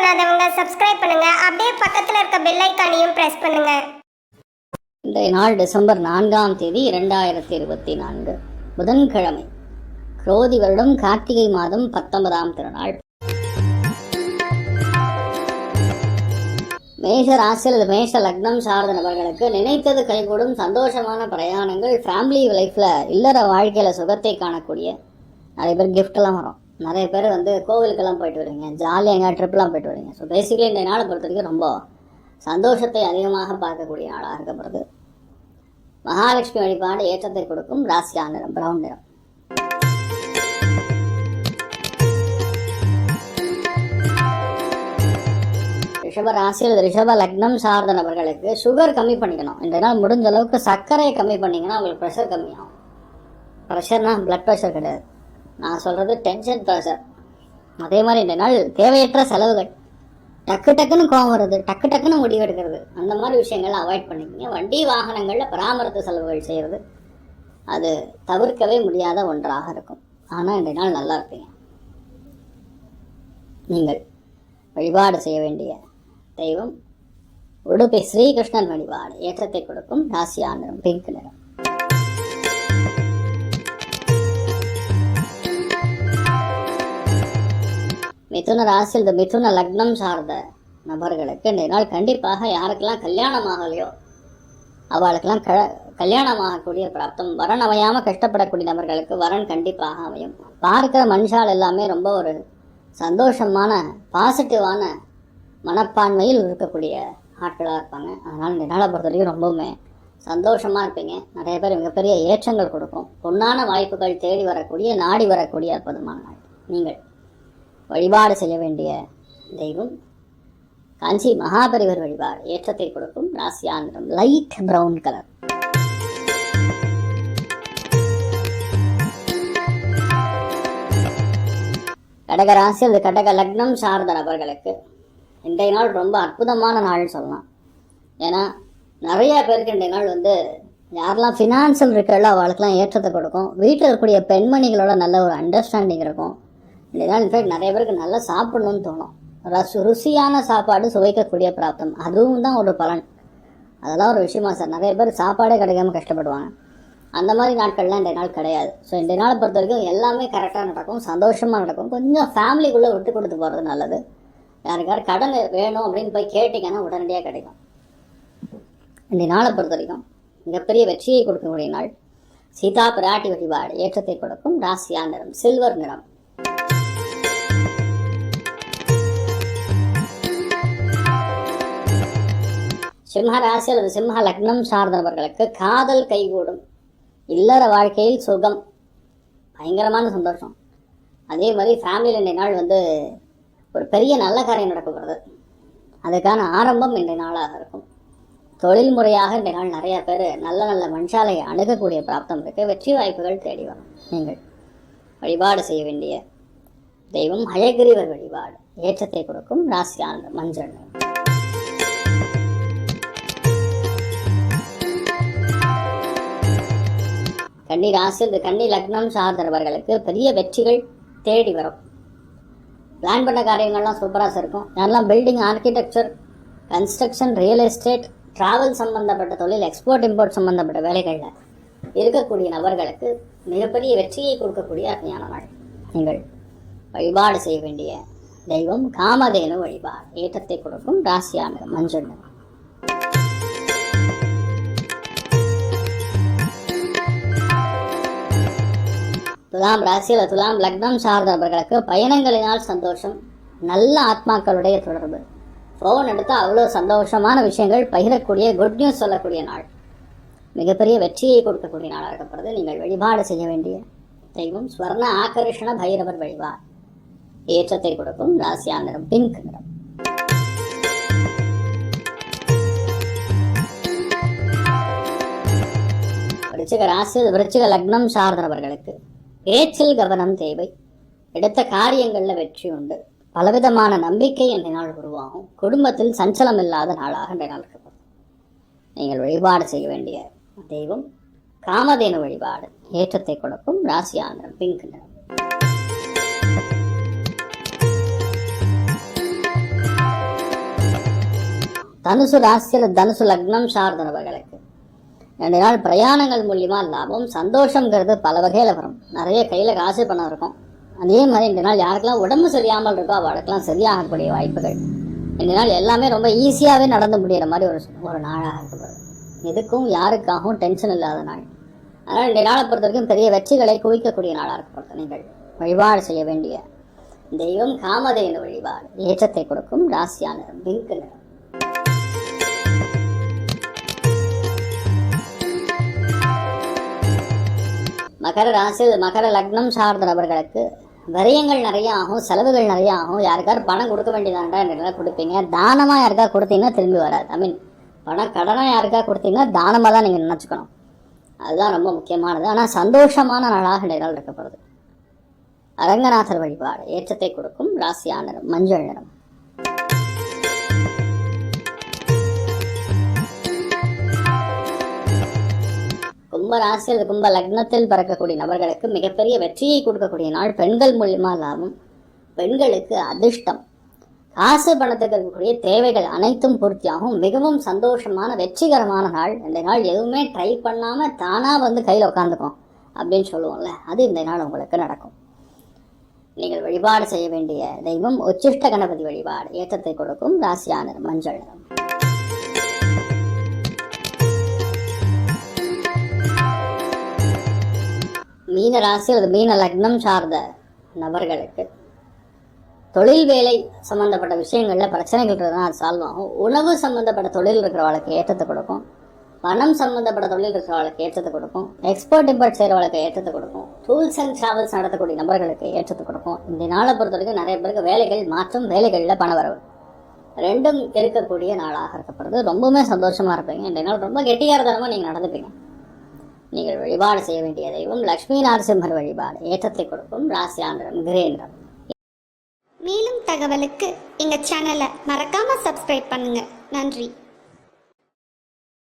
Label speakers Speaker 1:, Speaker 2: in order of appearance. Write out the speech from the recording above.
Speaker 1: பண்ணாதவங்க சப்ஸ்கிரைப் பண்ணுங்க. அப்படியே பக்கத்துல இருக்க பெல் ஐகானையும் பிரஸ் பண்ணுங்க.
Speaker 2: இன்றைய நாள் டிசம்பர் 4ஆம் தேதி 2024 புதன்கிழமை. குரோதி வருடம் கார்த்திகை மாதம் 19ஆம் திருநாள். மேஷ ராசி அல்லது மேஷ லக்னம் சார்ந்த நபர்களுக்கு நினைத்தது கைகூடும் சந்தோஷமான பிரயாணங்கள், ஃபேமிலி லைஃப்ல இல்லற வாழ்க்கையில சுகத்தை காணக்கூடிய நிறைய பேர் கிஃப்டெல்லாம் வரும். நிறைய பேர் கோவிலுக்கெல்லாம் போயிட்டு வருவீங்க, ஜாலியாக எங்கேயா ட்ரிப்லாம் போயிட்டு வருவீங்க. ஸோ பேசிக்கலி இந்த நாளை பொறுத்த வரைக்கும் ரொம்ப சந்தோஷத்தை அதிகமாக பார்க்கக்கூடிய நாளாக இருக்கப்படுது. மகாலட்சுமி வழிபாடு ஏற்றத்தை கொடுக்கும். ராசியா நிறம் பிரவுன் நிறம். ரிஷப ராசி அல்லது ரிஷப லக்னம் சார்ந்த நபர்களுக்கு சுகர் கம்மி பண்ணிக்கணும். இந்த நாள் முடிஞ்ச அளவுக்கு சர்க்கரையை கம்மி பண்ணிங்கன்னா உங்களுக்கு ப்ரெஷர் கம்மியாகும். ப்ரெஷர்னா பிளட் ப்ரெஷர் கிடையாது, நான் சொல்கிறது டென்ஷன் ப்ரெஷர். அதே மாதிரி இந்த நாள் தேவையற்ற செலவுகள், டக்குன்னு கோவம் வருது, டக்குன்னு முடிவெடுக்கிறது, அந்த மாதிரி விஷயங்களை அவாய்ட் பண்ணிக்கோங்க. வண்டி வாகனங்களில் பராமரிப்பு செலவுகள் செய்கிறது அது தவிர்க்கவே முடியாத ஒன்றாக இருக்கும். ஆனால் இந்த நாள் நல்லா இருப்பீங்க. நீங்கள் வழிபாடு செய்ய வேண்டிய தெய்வம் உடுப்பி ஸ்ரீகிருஷ்ணன் வழிபாடு ஏற்றத்தை கொடுக்கும். ராசியா நிறம் பிங்க் நிறம். மிதுன ராசி இந்த மிதுன லக்னம் சார்ந்த நபர்களுக்கு இந்த நாள் கண்டிப்பாக யாருக்கெல்லாம் கல்யாணம் ஆகலையோ அவளுக்கெல்லாம் கல்யாணமாகக்கூடிய பிராப்தம். வரன் அமையாமல் கஷ்டப்படக்கூடிய நபர்களுக்கு வரன் கண்டிப்பாக அமையும். பார்க்கிற மனுஷால் எல்லாமே ரொம்ப ஒரு சந்தோஷமான பாசிட்டிவான மனப்பான்மையில் இருக்கக்கூடிய ஆட்களாக இருப்பாங்க. அதனால் இந்த நாளை பொறுத்த வரைக்கும் ரொம்பவுமே சந்தோஷமாக இருப்பீங்க. நிறைய பேர் மிகப்பெரிய ஏற்றங்கள் கொடுக்கும். பொன்னான வாய்ப்புகள் தேடி வரக்கூடிய, நாடி வரக்கூடிய அற்புதமான நாள். நீங்கள் வழிபாடு செய்ய வேண்டிய தெய்வம் காஞ்சி மகாபரிவர் வழிபாடு ஏற்றத்தை கொடுக்கும். ராசியா நிறம் லைட் பிரவுன் கலர். கடக ராசி அல்லது கடக லக்னம் சார்ந்த நபர்களுக்கு இன்றைய நாள் ரொம்ப அற்புதமான நாள்னு சொல்லலாம். ஏன்னா நிறைய பேருக்கு இன்றைய நாள் யாரெல்லாம் ஃபினான்சியல் இருக்கிறதோ அவளுக்கெல்லாம் ஏற்றத்தை கொடுக்கும். வீட்டில் இருக்கக்கூடிய பெண்மணிகளோட நல்ல ஒரு அண்டர்ஸ்டாண்டிங் இருக்கும். இந்த நாள் இன்ஃபேக்ட் நிறைய பேருக்கு நல்லா சாப்பிடணும்னு தோணும். ருசியான சாப்பாடு சுவைக்கக்கூடிய பிராப்தம், அதுவும் தான் ஒரு பலன். அதெல்லாம் ஒரு விஷயமா சார், நிறைய பேர் சாப்பாடே கிடைக்காம கஷ்டப்படுவாங்க. அந்த மாதிரி நாட்கள்லாம் இன்றைய நாள் கிடையாது. ஸோ இன்றைய நாளை பொறுத்த வரைக்கும் எல்லாமே கரெக்டாக நடக்கும், சந்தோஷமாக நடக்கும். கொஞ்சம் ஃபேமிலிக்குள்ளே விட்டு கொடுத்து போகிறது நல்லது. யாருக்காரு கடன் வேணும் அப்படின்னு போய் கேட்டிங்கன்னா உடனடியாக கிடைக்கும். இன்றைய நாளை பொறுத்த வரைக்கும் மிகப்பெரிய வெற்றியை கொடுக்கக்கூடிய நாள். சீதா பிராட்டி வழிபாடு ஏற்றத்தை கொடுக்கும். ராசியா நிறம் சில்வர் நிறம். சிம்ம ராசி அல்லது சிம்ம லக்னம் சார்ந்தவர்களுக்கு காதல் கைகூடும். இல்லற வாழ்க்கையில் சுகம், பயங்கரமான சந்தோஷம். அதே மாதிரி ஃபேமிலியில் இன்றைய நாள் ஒரு பெரிய நல்ல காரியம் நடக்கப்படுறது, அதுக்கான ஆரம்பம் இன்றைய நாளாக இருக்கும். தொழில் முறையாக இன்றைய நாள் நிறைய பேர் நல்ல நல்ல மனுஷாலையை அணுகக்கூடிய பிராப்தம் இருக்குது. வெற்றி வாய்ப்புகள் தேடி வரும். நீங்கள் வழிபாடு செய்ய வேண்டிய தெய்வம் ஹயகிரீவர் வழிபாடு ஏற்றத்தை கொடுக்கும். ராசியா மஞ்சள். கன்னி ராசி இந்த கன்னி லக்னம் சார்ந்தவர்களுக்கு பெரிய வெற்றிகள் தேடி வரும். பிளான் பண்ண காரியங்கள்லாம் சூப்பராக இருக்கும். யாரெல்லாம் building, architecture, construction, real estate, travel சம்பந்தப்பட்ட தொழில், எக்ஸ்போர்ட் இம்போர்ட் சம்பந்தப்பட்ட வேலைகளில் இருக்கக்கூடிய நபர்களுக்கு மிகப்பெரிய வெற்றியை கொடுக்கக்கூடிய அருமையான நாள். நீங்கள் வழிபாடு செய்ய வேண்டிய தெய்வம் காமதேனு வழிபாடு ஏற்றத்தை கொடுக்கும். ராசியா நிறம் மஞ்சள் நிறம். துலாம் ராசியில் துலாம் லக்னம் சார்ந்தவர்களுக்கு பயணங்களினால் சந்தோஷம், நல்ல ஆத்மாக்களுடைய தொடர்பு, ஃபோன் எடுத்தால் அவ்வளோ சந்தோஷமான விஷயங்கள் பகிரக்கூடிய, குட் நியூஸ் சொல்லக்கூடிய நாள். மிகப்பெரிய வெற்றியை கொடுக்கக்கூடிய நாளாக இருக்கப்படுது. நீங்கள் வழிபாடு செய்ய வேண்டிய தெய்வம் ஸ்வர்ண ஆகர்ஷண பைரவர் வழிபாடு ஏற்றத்தை கொடுக்கும். ராசியா நிறம் பிங்க் நிறம். விருச்சிக ராசி விருச்சிக லக்னம் சார்ந்தவர்களுக்கு பேச்சில் கவனம் தேவை. எடுத்த காரியங்களில் வெற்றி உண்டு. பலவிதமான நம்பிக்கை இன்றைய நாள் உருவாகும். குடும்பத்தில் சஞ்சலம் இல்லாத நாளாக இன்றைய நாள் இருக்கும். நீங்கள் வழிபாடு செய்ய வேண்டிய தெய்வம் காமதேனு வழிபாடு ஏற்றத்தை கொடுக்கும். ராசியா நிறம் பிங்க் நிறம். தனுசு ராசியில் தனுசு லக்னம் சார்ந்த நபர்களுக்கு ரெண்டு நாள் பிரயாணங்கள் மூலியமா லாபம். சந்தோஷங்கிறது பல வகையில் வரும். நிறைய கையில் காசு பணம் இருக்கும். அதே மாதிரி இந்த நாள் யாருக்கெல்லாம் உடம்பு சரியாமல் இருக்கோ அவளுக்கெல்லாம் சரியாகக்கூடிய வாய்ப்புகள். இந்த நாள் எல்லாமே ரொம்ப ஈஸியாகவே நடந்து முடிகிற மாதிரி ஒரு நாளாக இருக்கப்படுது. எதுக்கும் யாருக்காகவும் டென்ஷன் இல்லாத நாள். அதனால் இந்த நாளை பொறுத்த வரைக்கும் பெரிய வெற்றிகளை குவிக்கக்கூடிய நாளாக இருக்கப்படுது. நீங்கள் வழிபாடு செய்ய வேண்டிய தெய்வம் காமதேனு வழிபாடு ஏற்றத்தை கொடுக்கும். ராசியான நிறம் பிங்க் நிறம். மகர ராசியில் மகர லக்னம் சார்ந்த நபர்களுக்கு விரயங்கள் நிறைய ஆகும், செலவுகள் நிறைய ஆகும். யாருக்காரும் பணம் கொடுக்க வேண்டியதாண்டா நிறைய கொடுப்பீங்க. தானமாக யாருக்கா கொடுத்தீங்கன்னா திரும்பி வராது. பணம் கடனாக யாருக்கா கொடுத்தீங்கன்னா தானமாக தான் நீங்கள் நினச்சிக்கணும். அதுதான் ரொம்ப முக்கியமானது. ஆனால் சந்தோஷமான நாளாக நிறைய இருக்கப்படுது. அரங்கநாதர் வழிபாடு ஏற்றத்தை கொடுக்கும். ராசியான நிறம் மஞ்சள் நிறம். கும்ப ராசியில் கும்ப லக்னத்தில் பிறக்கக்கூடிய நபர்களுக்கு மிகப்பெரிய வெற்றியை கொடுக்கக்கூடிய நாள். பெண்கள் மூலியமா லாபம். பெண்களுக்கு அதிர்ஷ்டம். காசு பணத்துக்கு இருக்கக்கூடிய தேவைகள் அனைத்தும் பூர்த்தியாகும். மிகவும் சந்தோஷமான வெற்றிகரமான நாள். இந்த நாள் எதுவுமே ட்ரை பண்ணாம தானா கையில் உட்காந்துக்கும் அப்படின்னு சொல்லுவோம்ல, அது இந்த நாள் உங்களுக்கு நடக்கும். நீங்கள் வழிபாடு செய்ய வேண்டிய தெய்வம் உச்சிஷ்ட கணபதி வழிபாடு ஏற்றத்தை கொடுக்கும். ராசியான நிறம் மஞ்சள் நிறம். மீன ராசி அல்லது மீன லக்னம் சார்ந்த நபர்களுக்கு தொழில் வேலை சம்பந்தப்பட்ட விஷயங்கள்ல பிரச்சனைகள் தான் அது சால்வ் ஆகும். உணவு சம்பந்தப்பட்ட தொழில் இருக்கிறவளுக்கு ஏற்றத்தை கொடுக்கும். பணம் சம்பந்தப்பட்ட தொழில் இருக்கிறவளுக்கு ஏற்றத்தை கொடுக்கும். எக்ஸ்போர்ட் இம்போர்ட் செய்கிறவளுக்கு ஏற்றத்தை கொடுக்கும். டூல்ஸ் அண்ட் டிராவல்ஸ் நடத்தக்கூடிய நபர்களுக்கு ஏற்றத்தை கொடுக்கும். இந்த நாளை பொறுத்த வரைக்கும் நிறைய பேருக்கு வேலைகள் மாற்றம், வேலைகளில் பண வரவு ரெண்டும் இருக்கக்கூடிய நாளாக இருக்கப்படுது. ரொம்பவுமே சந்தோஷமா இருப்பீங்க. இந்த நாள் ரொம்ப கெட்டியாரதனமாக நீங்கள் நடந்துப்பீங்க. நீங்கள் வழிபாடு செய்ய வேண்டிய தெய்வம் லட்சுமி நரசிம்மர் வழிபாடு ஏற்றத்தை கொடுக்கும். ராசியான நிறம் கிரே நிறம்.
Speaker 1: மேலும் தகவலுக்கு எங்க சேனலை மறக்காம சப்ஸ்கிரைப் பண்ணுங்க. நன்றி.